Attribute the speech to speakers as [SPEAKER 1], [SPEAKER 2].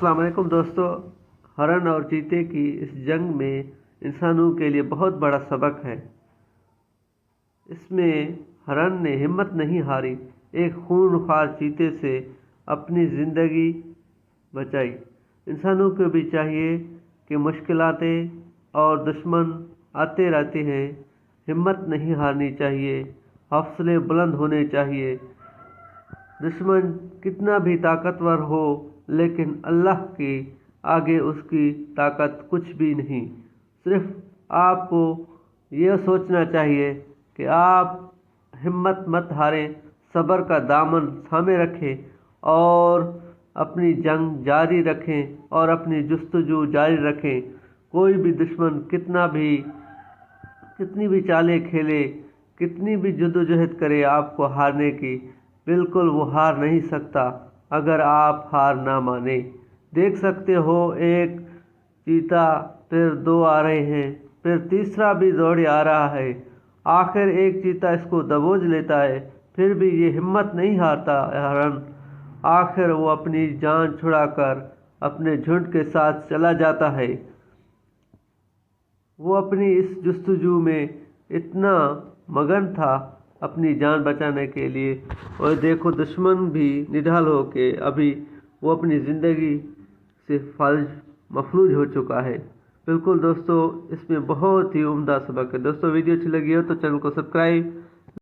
[SPEAKER 1] السلام علیکم دوستو، ہرن اور چیتے کی اس جنگ میں انسانوں کے لیے بہت بڑا سبق ہے۔ اس میں ہرن نے ہمت نہیں ہاری، ایک خونخوار چیتے سے اپنی زندگی بچائی۔ انسانوں کو بھی چاہیے کہ مشکلات اور دشمن آتے رہتے ہیں، ہمت نہیں ہارنی چاہیے، حوصلے بلند ہونے چاہیے۔ دشمن کتنا بھی طاقتور ہو لیکن اللہ کے آگے اس کی طاقت کچھ بھی نہیں۔ صرف آپ کو یہ سوچنا چاہیے کہ آپ ہمت مت ہاریں، صبر کا دامن تھامے رکھیں اور اپنی جنگ جاری رکھیں اور اپنی جستجو جاری رکھیں۔ کوئی بھی دشمن کتنی بھی چالیں کھیلے، کتنی بھی جدوجہد کرے آپ کو ہارنے کی، بالکل وہ ہار نہیں سکتا اگر آپ ہار نہ مانیں۔ دیکھ سکتے ہو ایک چیتا، پھر دو آ رہے ہیں، پھر تیسرا بھی دوڑے آ رہا ہے، آخر ایک چیتا اس کو دبوچ لیتا ہے، پھر بھی یہ ہمت نہیں ہارتا ہرن۔ آخر وہ اپنی جان چھڑا کر اپنے جھنڈ کے ساتھ چلا جاتا ہے۔ وہ اپنی اس جستجو میں اتنا مگن تھا اپنی جان بچانے کے لیے، اور دیکھو دشمن بھی نڈھال ہو کے ابھی وہ اپنی زندگی سے مفلوج ہو چکا ہے۔ بالکل دوستو، اس میں بہت ہی عمدہ سبق ہے۔ دوستو ویڈیو اچھی لگی ہو تو چینل کو سبسکرائب